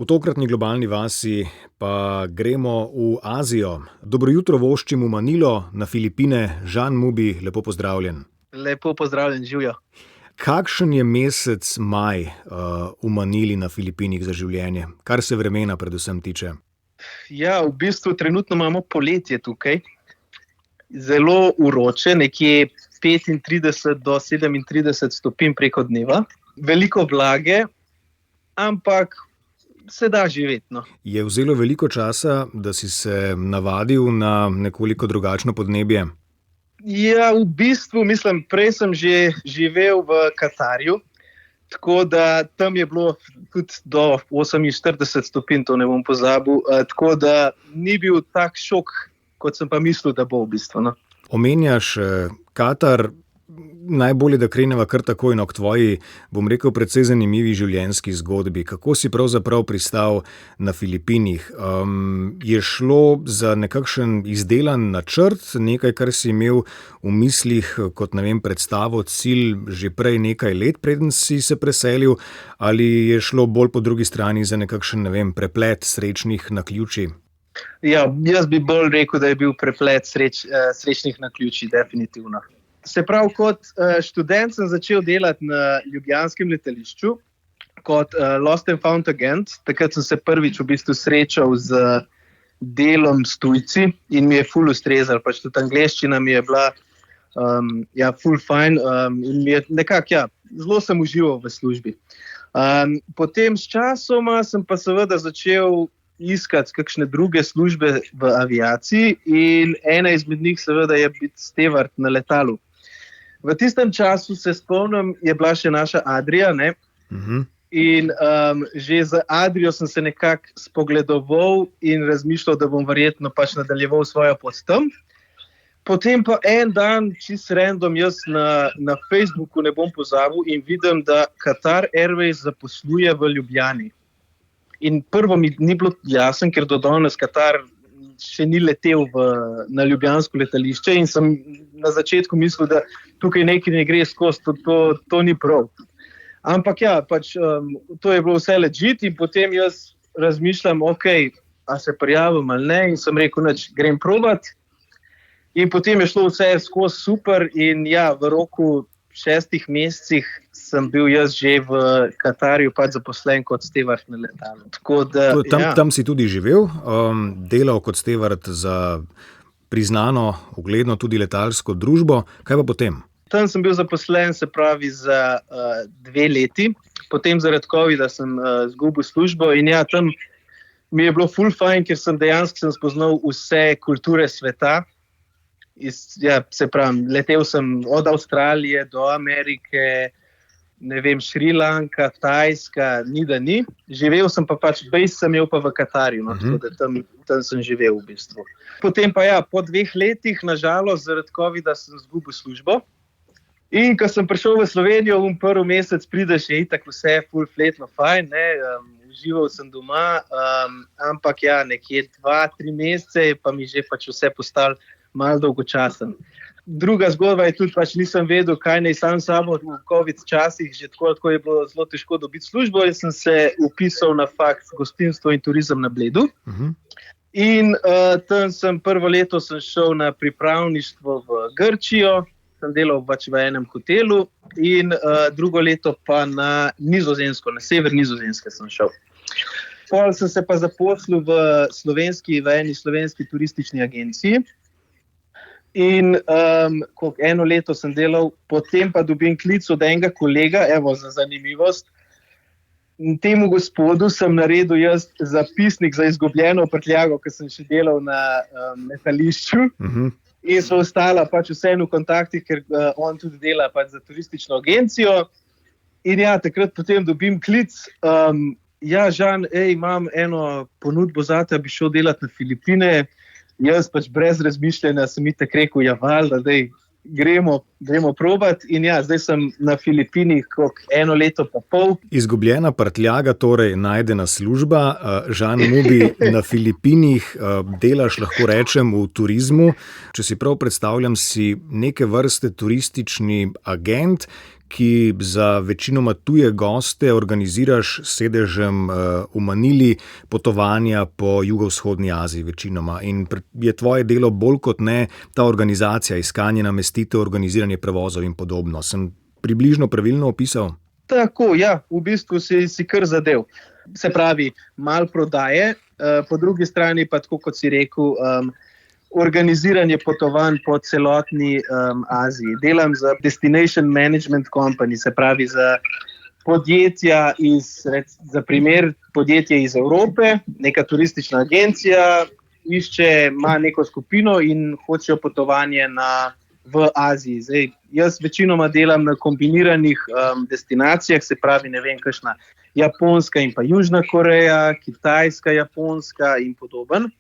V tokratni globalni vasi pa gremo v Azijo. Dobro jutro voščim v Manilo, na Filipine. Žan Mubi, lepo pozdravljen. Lepo pozdravljen, živijo. Kakšen je mesec maj v Manili na Filipinih za življenje, kar se vremena predvsem tiče? Ja, v bistvu trenutno imamo poletje tukaj. Zelo vroče, nekje 35 do 37 stopinj preko dneva. Veliko vlage, ampak se da živeti. No. Je vzelo veliko časa, da si se navadil na nekoliko drugačno podnebje? Ja, v bistvu, prej sem že živel v Katarju, tako da tam je bilo tudi do 48 stopinj, to ne bom pozabil, tako da ni bil tak šok, kot sem pa mislil, da bo v bistvu. No. Omenjaš Katar, najbolje, da kreneva kar takoj k tvoji, bom rekel, precej zanimivi življenjski zgodbi. Kako si pravzaprav pristal na Filipinih? Je šlo za nekakšen izdelan načrt, nekaj, kar si imel v mislih kot, predstavo, cilj že prej nekaj let, preden si se preselil, ali je šlo bolj po drugi strani za nekakšen, preplet srečnih naključij? Ja, jaz bi bolj rekel, da je bil preplet srečnih naključij, definitivno. Se pravi, kot študent sem začel delati na ljubljanskem letališču kot Lost and Found agent. Takrat sem se prvič v bistvu srečal z delom s tujci in mi je ful ustrezal. Pač tudi angleščina mi je bila ful fajn in mi je nekako, zelo sem užival v službi. Potem s časoma sem pa seveda začel iskati kakšne druge službe v aviaciji in ena izmed njih seveda je biti steward na letalu. V tistem času se spomnim, je bila še naša Adria, ne? In že z Adrijo sem se nekako spogledoval in razmišljal, da bom verjetno pač nadaljeval svojo pot tam. Potem pa en dan, čisto random, jaz na Facebooku ne bom pozabil in vidim, da Qatar Airways zaposluje v Ljubljani. In prvo mi ni bilo jasno, ker do danes Qatar še ni letel na ljubljansko letališče in sem na začetku mislil, da tukaj nekaj ne gre skozi, to ni prav. Ampak to je bilo vse legit in potem jaz razmišljam, a se prijavim ali ne, in sem rekel, grem provat. In potem je šlo vse skozi super in v roku 6 mesecih sem bil jaz že v Katarju zaposlen kot steward na letalu. Tam si tudi živel, delal kot steward za priznano, ugledno tudi letalsko družbo. Kaj pa potem? Tam sem bil zaposlen, se pravi, za 2 leti. Potem zaradi covida sem izgubil službo in tam mi je bilo ful fajn, ker sem dejansko spoznal vse kulture sveta. Se pravi, letel sem od Avstralije do Amerike, Šrilanka, Tajska, ni da ni. Živel sem pa bejs sem imel pa v Katarju, tako da tam sem živel v bistvu. Potem pa po 2 letih, nažalost, zaradi covida sem izgubil službo. In ko sem prišel v Slovenijo, prvi mesec prideš, je itak vse full fletno fajn, užival sem doma, ampak nekje 2-3 mesece pa mi že vse postalo malo dolgočasen. Druga zgodba je tudi, nisem vedel, kaj naj sam sabo v COVID časih, že tako je bilo zelo težko dobiti službo. Jaz sem se vpisal na fakt gostinstvo in turizem na Bledu. In tam sem prvo leto šel na pripravništvo v Grčijo, sem delal v enem hotelu in drugo leto pa na Nizozemsko, na sever Nizozemske sem šel. Pol sem se pa zaposlil v eni slovenski turistični agenciji. In 1 leto sem delal, potem pa dobim klic od enega kolega, za zanimivost. Temu gospodu sem naredil jaz zapisnik za izgubljeno prtljago, ker sem še delal na letališču. In so ostala vseeno v kontaktih, ker on tudi dela za turistično agencijo. In takrat potem dobim klic, Žan, imam eno ponudbo zate, bi šel delati na Filipine. Jaz brez razmišljanja sem itak rekel, valjda, gremo probat. In zdaj sem na Filipinih 1 leto pa pol. Izgubljena prtljaga, torej najdena služba. Žan Mubi, na Filipinih delaš, lahko rečem, v turizmu. Če si prav predstavljam, si neke vrste turistični agent, ki za večinoma tuje goste organiziraš s sedežem v Manili potovanja po jugovzhodni Aziji večinoma. In je tvoje delo bolj kot ne ta organizacija, iskanje namestitev, organiziranje prevozov in podobno. Sem približno pravilno opisal? Tako, ja, v bistvu si kar zadev. Se pravi, malo prodaje, po drugi strani pa, tako kot si rekel, organiziranje potovanj po celotni Aziji. Delam za Destination Management Company, se pravi za podjetja za primer podjetje iz Evrope, neka turistična agencija ima neko skupino in hočejo potovanje v Aziji. Zdaj, jaz večinoma delam na kombiniranih destinacijah, se pravi, ne vem, kakšna Japonska in pa Južna Koreja, Kitajska, Japonska in podoben.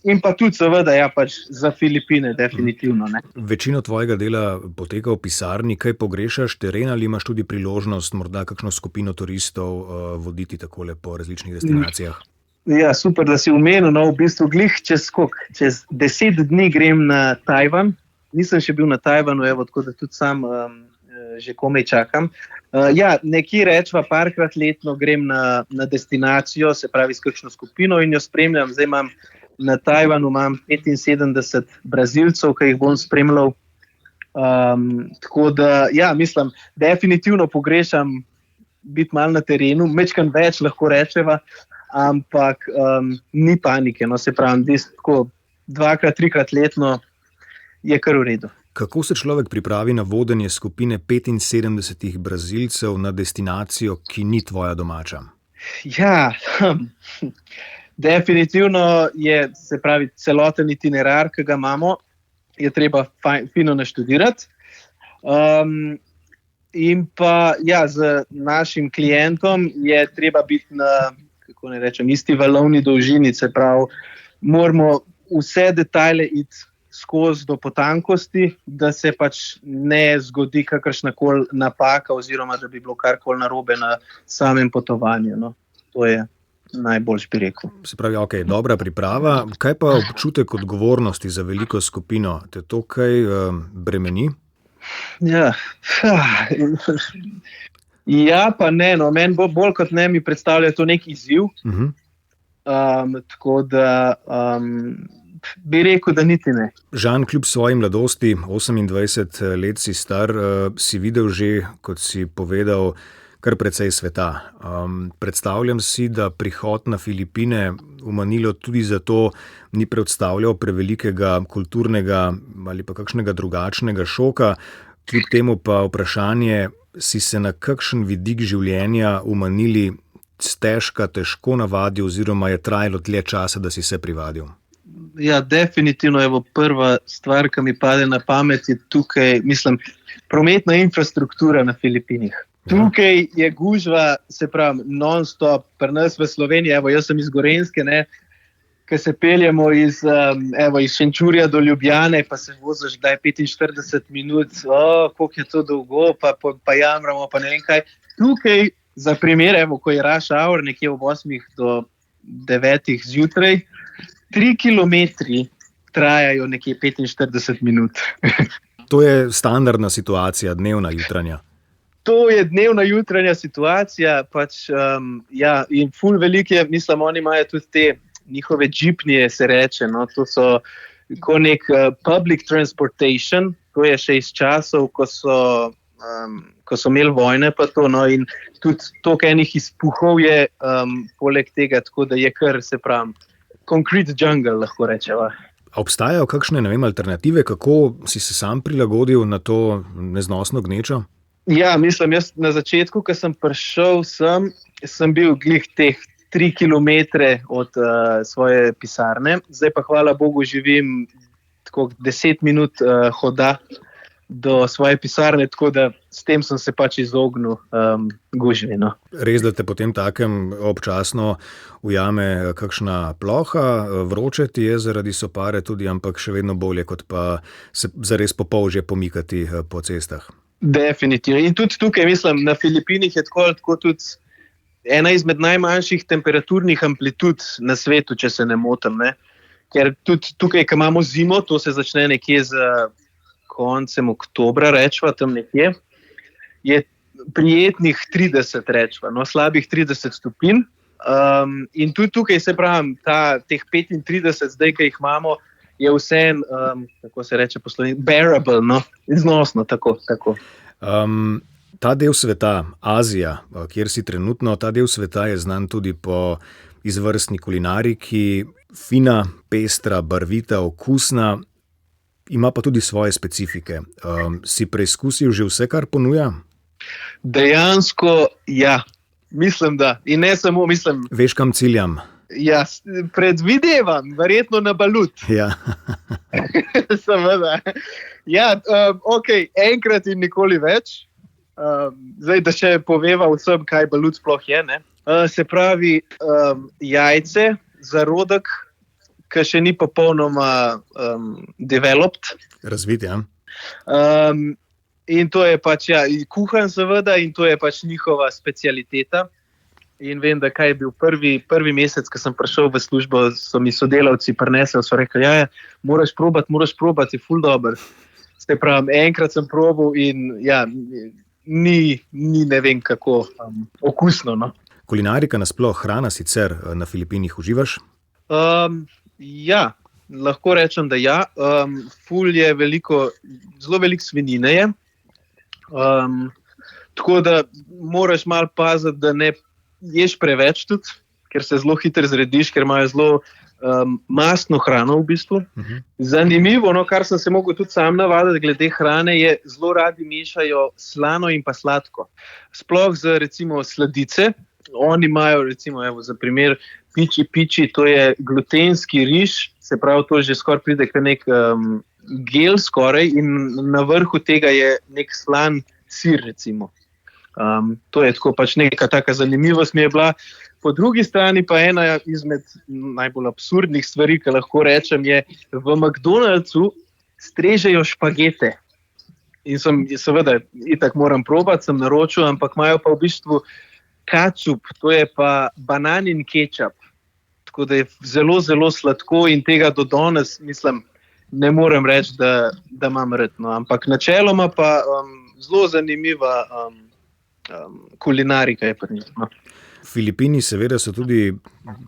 In pa tudi seveda, ja, pač za Filipine, definitivno. Ne. Večino tvojega dela poteka v pisarni, kaj pogrešaš teren ali imaš tudi priložnost morda kakšno skupino turistov voditi takole po različnih destinacijah? Ja, super, da si omenil, no, v bistvu glih čez 10 dni grem na Tajvan. Nisem še bil na Tajvanu, evo, tako da tudi sam že komaj čakam. Ja, nekje rečva parkrat letno grem na destinacijo, se pravi s kakšno skupino in jo spremljam. Zdaj na Tajvanu imam 75 Brazilcev, ki jih bom spremljal. Tako da, ja, mislim, definitivno pogrešam biti malo na terenu, mečkam več lahko rečeva, ampak ni panike, no, se pravi, tako 2-krat, 3-krat letno je kar v redu. Kako se človek pripravi na vodenje skupine 75 Brazilcev na destinacijo, ki ni tvoja domača? Ja, definitivno je, se pravi, celoten itinerar, ki ga imamo, je treba fino naštudirati. In pa, ja, z našim klientom je treba biti na, kako ne rečem, isti valovni dolžini, se pravi, moramo vse detajle iti skozi do potankosti, da se pač ne zgodi kakršnakoli napaka oziroma da bi bilo karkoli narobe na samem potovanju. No. To je najboljš, bi rekel. Se pravi, ok, dobra priprava. Kaj pa občutek odgovornosti za veliko skupino? Te to kaj bremeni? Ja, ja pa ne, no, meni bolj kot ne mi predstavlja to nek izziv. Tako da bi rekel, da niti ne. Žan, kljub svoji mladosti, 28 let si star, si videl že, kot si povedal, kar precej sveta. Predstavljam si, da prihod na Filipine v Manilo tudi zato ni predstavljal prevelikega kulturnega ali pa kakšnega drugačnega šoka. Kljub temu pa vprašanje, si se na kakšen vidik življenja v Manili stežka težko navadil oziroma je trajalo dlje časa, da si se privadil? Ja, definitivno, evo, prva stvar, ki mi pade na pamet, je tukaj, mislim, prometna infrastruktura na Filipinih. Tukaj je gužva, se pravi, non-stop, pri nas v Sloveniji, evo, jaz sem iz Gorenjske, ne, ki se peljemo iz Šenčurja do Ljubljane, pa se voziš kdaj 45 minut, koliko je to dolgo, pa jamramo, pa ne vem kaj. Tukaj, za primer, evo, ko je rush hour, nekje ob 8 do 9 zjutraj, 3 kilometri trajajo nekje 45 minut. To je standardna situacija, dnevna, jutranja. To je dnevna, jutranja situacija, pač, ja, in ful veliko je, mislim, oni imajo tudi te njihove džipnije, se reče, no, to so ko nek public transportation, to je še iz časov, ko so imeli vojne, pa to, no, in tudi toliko enih izpuhov je poleg tega, tako da je kar, se pravi, concrete jungle, lahko rečeva. Obstajajo kakšne, ne vem, alternative, kako si se sam prilagodil na to neznosno gnečo? Ja, mislim, jaz na začetku, ko sem prišel sem bil glih teh 3 kilometre od svoje pisarne. Zdaj pa hvala Bogu živim tako 10 minut hoda do svoje pisarne, tako da s tem sem se pač izognil gužvi. No. Res, da te potem takem občasno ujame kakšna ploha, vroče ti je zaradi sopare tudi, ampak še vedno bolje, kot pa se zares po pol že pomikati po cestah. Definitivno. In tudi tukaj, mislim, na Filipinih je tako tudi ena izmed najmanjših temperaturnih amplitud na svetu, če se ne motim. Ne? Ker tudi tukaj, ko imamo zimo, to se začne nekje z koncem oktobra, rečva, tam nekje, je prijetnih 30, rečva, no, slabih 30 stopinj. In tudi tukaj se pravim, teh 35, zdaj, ki jih imamo, je vse, kako se reče po slovenski, bearable, no, znosno, tako. Ta del sveta, Azija, kjer si trenutno, ta del sveta je znan tudi po izvrstni kulinariki, fina, pestra, barvita, okusna, ima pa tudi svoje specifike. Si preizkusil že vse, kar ponuja? Dejansko, ja. Mislim, da. In ne samo, mislim... Veš, kam ciljam? Ja, predvidevam, verjetno na Balut. Ja. Seveda. Ja, enkrat in nikoli več. Zdaj, da še poveva vsem, kaj Balut sploh je, ne? Se pravi, jajce, zarodek, ki še ni popolnoma developed. Razvit, ja. In to je pač, kuhan seveda, in to je pač njihova specialiteta. In vem, da kaj je bil prvi mesec, ko sem prišel v službo, so mi sodelavci prinesli, so rekli, moraš probati, je ful dober. Se pravi, enkrat sem probal in ni ne vem kako okusno, no. Kulinarika nasploh, hrana sicer na Filipinih uživaš? Ja, lahko rečem, da ja. Ful je zelo veliko svinjine je. Tako da moraš malo paziti, da ne ješ preveč tudi, ker se zelo hitro zrediš, ker imajo zelo mastno hrano v bistvu. Zanimivo, no, kar sem se mogel tudi sam navaditi glede hrane, je zelo radi mešajo slano in pa sladko. Sploh za recimo sladice. Oni imajo recimo, za primer, piči, to je glutenski riž, se pravi, to že skoraj pride k nek gel skoraj in na vrhu tega je nek slan sir, recimo. To je tako pač neka taka zanimivost mi je bila. Po drugi strani pa ena izmed najbolj absurdnih stvari, ki lahko rečem, je v McDonald'su strežejo špagete. In seveda, itak moram probati, sem naročil, ampak imajo pa v bistvu kačup, to je pa bananin kečap. Tako da je zelo, zelo sladko in tega do danes, mislim, ne morem reči, da imam rad. No. Ampak načeloma pa zelo zanimiva kulinarika je pri njih. No. Filipini seveda so tudi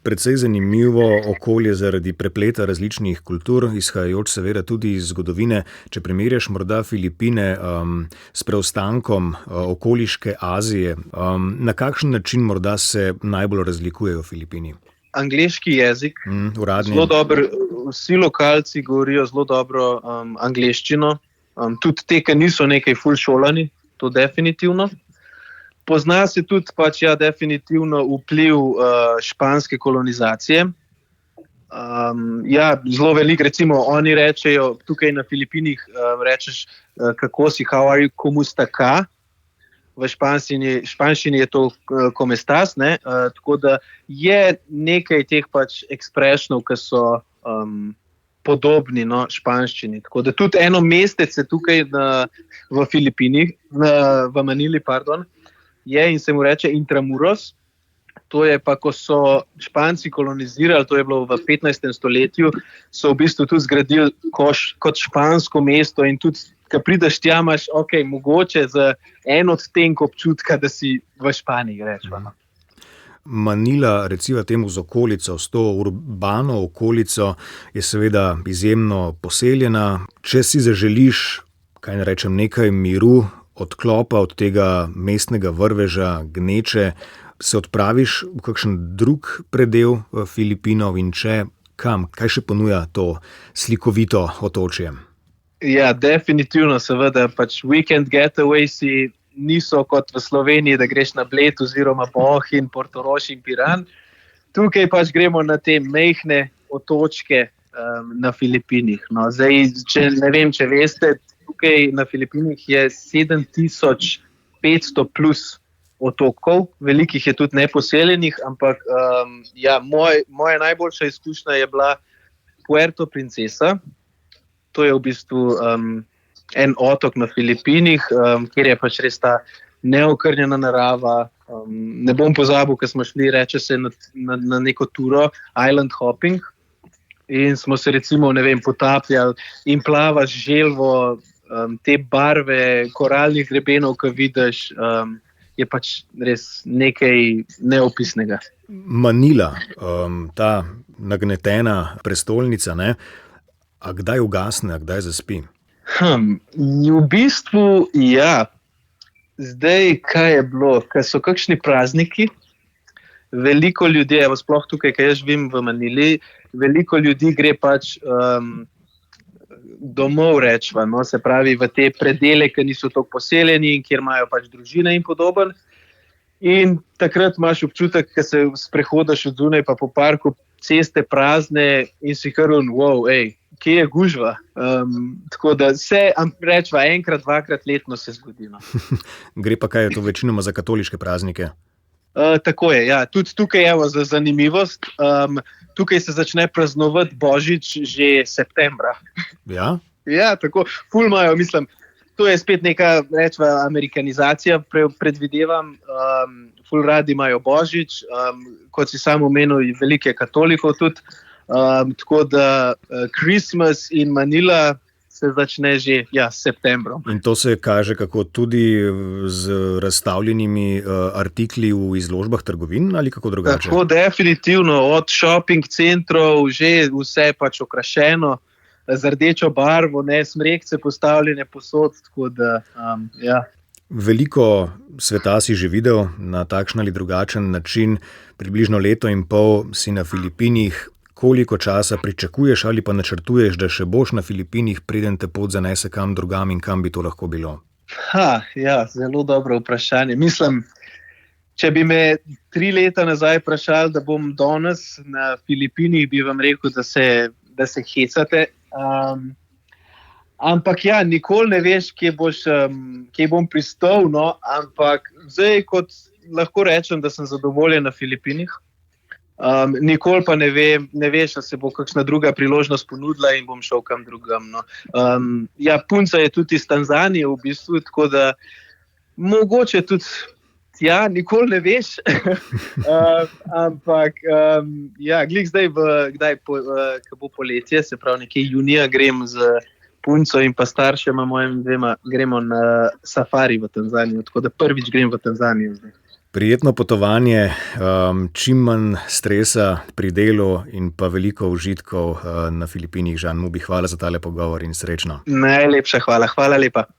precej zanimivo okolje zaradi prepleta različnih kultur, izhajajoč seveda tudi iz zgodovine. Če primerjaš morda Filipine s preostankom okoliške Azije, na kakšen način morda se najbolj razlikujejo Filipini? Angleški jezik, uradni. Zelo dobro, vsi lokalci govorijo zelo dobro angleščino, tudi te, ki niso nekaj ful šolani, to definitivno. Pozna se tudi pač definitivno vpliv španske kolonizacije. Zelo veliko, recimo oni rečejo, tukaj na Filipinih rečeš, kako si, how are you, como está cá? V španščini je to como estás, ne? Tako da je nekaj teh pač eksprešnov, ki so podobni španščini. Tako da tudi eno mestece tukaj v Filipinih, v Manili, je in se mu reče Intramuros. To je pa, ko so Španci kolonizirali, to je bilo v 15. stoletju, so v bistvu tudi zgradili kot špansko mesto in tudi, ko prideš tja, imaš, mogoče za en odtenek občutka, da si v Španiji, rečemo. Manila, recimo temu z okolico, s to urbano okolico, je seveda izjemno poseljena. Če si zaželiš, nekaj miru, odklopa od tega mestnega vrveža, gneče, se odpraviš v kakšen drug predel Filipinov in če kam? Kaj še ponuja to slikovito otočje? Ja, definitivno, seveda, pač weekend getawaysi niso kot v Sloveniji, da greš na Bled oziroma Bohinj, Portorož in Piran. Tukaj pač gremo na te mejhne otočke na Filipinih. No, zdaj, če veste, tukaj na Filipinih je 7500 plus otokov, velikih je tudi neposeljenih, ampak moja najboljša izkušnja je bila Puerto Princesa. To je v bistvu en otok na Filipinih, kjer je pač res ta neokrnjena narava. Ne bom pozabil, ko smo šli, reče se, na neko turo, island hopping, in smo se recimo, potapljali in plavali z želvo te barve koralnih grebenov, ki vidiš, je pač res nekaj neopisnega. Manila, ta nagnetena prestolnica, ne? A kdaj ugasne, a kdaj zaspi? V bistvu, ja. Zdaj, kaj je bilo? Kaj so kakšni prazniki? Veliko ljudi, evo sploh tukaj, kaj jaz živim v Manili, veliko ljudi gre pač domov, rečva, no? Se pravi v te predele, ki niso toliko poseljeni in kjer imajo pač družine in podoben. In takrat imaš občutek, ko se sprehodaš od zunaj pa po parku, ceste prazne in si kar wow, kje je gužva? Tako da se, rečva, enkrat, dvakrat letno se zgodi. No. Gre pa kaj je to večinoma za katoliške praznike? Tako je, ja. Tudi tukaj je za zanimivost. Tukaj se začne praznovati Božič že septembra. Ja? Ja, tako. Ful imajo, mislim, to je spet neka, rečva, amerikanizacija, predvidevam. Ful radi imajo Božič, kot si sam omenil, veliko je katolikov tudi. Tako da Christmas in Manila se začne že s septembrom. In to se kaže kako tudi z razstavljenimi artikli v izložbah trgovin ali kako drugače? Tako definitivno, od shopping centrov že vse pač okrašeno z rdečo barvo, smrekce postavljene posod, tako da ja. Veliko sveta si že videl na takšen ali drugačen način, približno leto in pol si na Filipinih. Koliko časa pričakuješ ali pa načrtuješ, da še boš na Filipinih, preden te pot zanese kam drugam in kam bi to lahko bilo? Ja, zelo dobro vprašanje. Mislim, če bi me 3 leta nazaj vprašali, da bom danes na Filipinih, bi vam rekel, da se hecate. Ampak ja, nikoli ne veš, kje bom pristal, no, ampak zdaj kot lahko rečem, da sem zadovoljen na Filipinih. Nikoli pa ne veš, da se bo kakšna druga priložnost ponudila in bom šel kam drugam. No. Ja, punca je tudi iz Tanzanije v bistvu, tako da mogoče tudi, ja, nikoli ne veš. Ampak, ja, glih zdaj, ko bo poletje, se pravi nekje junija, grem z punco in pa staršema mojim dvema, gremo na safari v Tanzanijo, tako da prvič grem v Tanzanijo zdaj. Prijetno potovanje, čim manj stresa pri delu in pa veliko užitkov na Filipinih. Žan Mubi, hvala za tale pogovor in srečno. Najlepša hvala, hvala lepa.